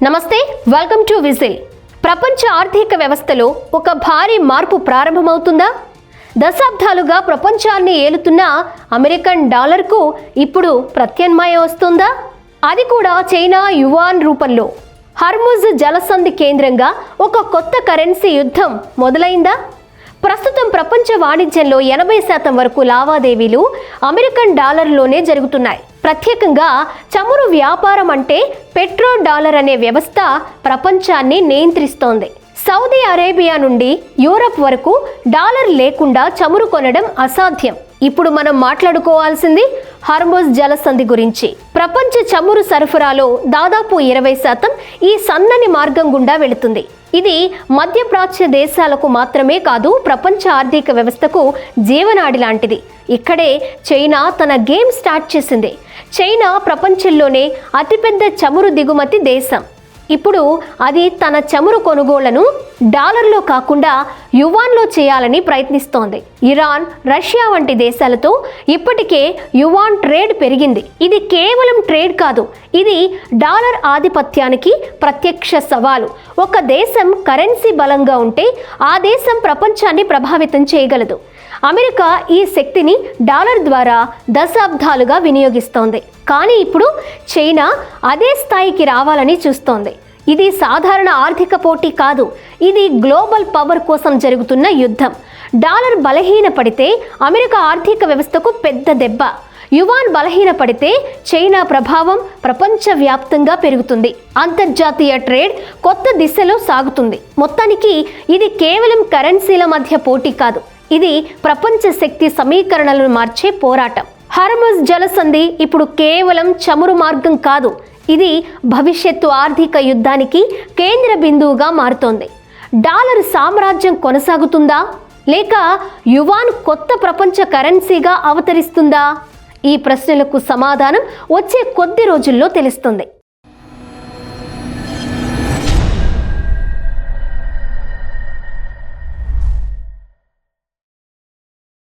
నమస్తే, welcome to whistle. ప్రపంచ ఆర్థిక వ్యవస్థలో ఒక భారీ మార్పు ప్రారంభమవుతుందా? దశాబ్దాలుగా ప్రపంచాన్ని ఏలుతున్న అమెరికన్ డాలర్కు ఇప్పుడు ప్రత్యామ్నాయం వస్తుందా? అది కూడా చైనా యువాన్ రూపంలో. హర్ముజ్ జలసంధి కేంద్రంగా ఒక కొత్త కరెన్సీ యుద్ధం మొదలైందా? ప్రస్తుతం ప్రపంచ వాణిజ్యంలో 80% వరకు లావాదేవీలు అమెరికన్ డాలర్లోనే జరుగుతున్నాయి. ప్రత్యేకంగా చమురు వ్యాపారం అంటే పెట్రో డాలర్ అనే వ్యవస్థ ప్రపంచాన్ని నియంత్రిస్తోంది. సౌదీ అరేబియా నుండి యూరప్ వరకు డాలర్ లేకుండా చమురు కొనడం అసాధ్యం. ఇప్పుడు మనం మాట్లాడుకోవాల్సింది హర్ముజ్ జలసంధి గురించి. ప్రపంచ చమురు సరఫరాలో దాదాపు 20% ఈ సన్నని మార్గం గుండా వెళుతుంది. ఇది మధ్యప్రాచ్య దేశాలకు మాత్రమే కాదు, ప్రపంచ ఆర్థిక వ్యవస్థకు జీవనాడి లాంటిది. ఇక్కడే చైనా తన గేమ్ స్టార్ట్ చేసింది. చైనా ప్రపంచంలోనే అతిపెద్ద చమురు దిగుమతి దేశం. ఇప్పుడు అది తన చమురు కొనుగోళ్లను డాలర్లో కాకుండా యువాన్లో చేయాలని ప్రయత్నిస్తోంది. ఇరాన్, రష్యా వంటి దేశాలతో ఇప్పటికే యువాన్ ట్రేడ్ పెరిగింది. ఇది కేవలం ట్రేడ్ కాదు, ఇది డాలర్ ఆధిపత్యానికి ప్రత్యక్ష సవాలు. ఒక దేశం కరెన్సీ బలంగా ఉంటే ఆ దేశం ప్రపంచాన్ని ప్రభావితం చేయగలదు. అమెరికా ఈ శక్తిని డాలర్ ద్వారా దశాబ్దాలుగా వినియోగిస్తోంది. కానీ ఇప్పుడు చైనా అదే స్థాయికి రావాలని చూస్తోంది. ఇది సాధారణ ఆర్థిక పోటీ కాదు, ఇది గ్లోబల్ పవర్ కోసం జరుగుతున్న యుద్ధం. డాలర్ బలహీనపడితే అమెరికా ఆర్థిక వ్యవస్థకు పెద్ద దెబ్బ. యువాన్ బలహీనపడితే చైనా ప్రభావం ప్రపంచవ్యాప్తంగా పెరుగుతుంది. అంతర్జాతీయ ట్రేడ్ కొత్త దిశలో సాగుతుంది. మొత్తానికి ఇది కేవలం కరెన్సీల మధ్య పోటీ కాదు, ఇది ప్రపంచ శక్తి సమీకరణలను మార్చే పోరాటం. హర్ముజ్ జలసంధి ఇప్పుడు కేవలం చమురు మార్గం కాదు, ఇది భవిష్యత్తు ఆర్థిక యుద్ధానికి కేంద్ర బిందువుగా మారుతోంది. డాలర్ సామ్రాజ్యం కొనసాగుతుందా, లేక యువాన్ కొత్త ప్రపంచ కరెన్సీగా అవతరిస్తుందా? ఈ ప్రశ్నలకు సమాధానం వచ్చే కొద్ది రోజుల్లో తెలుస్తుంది.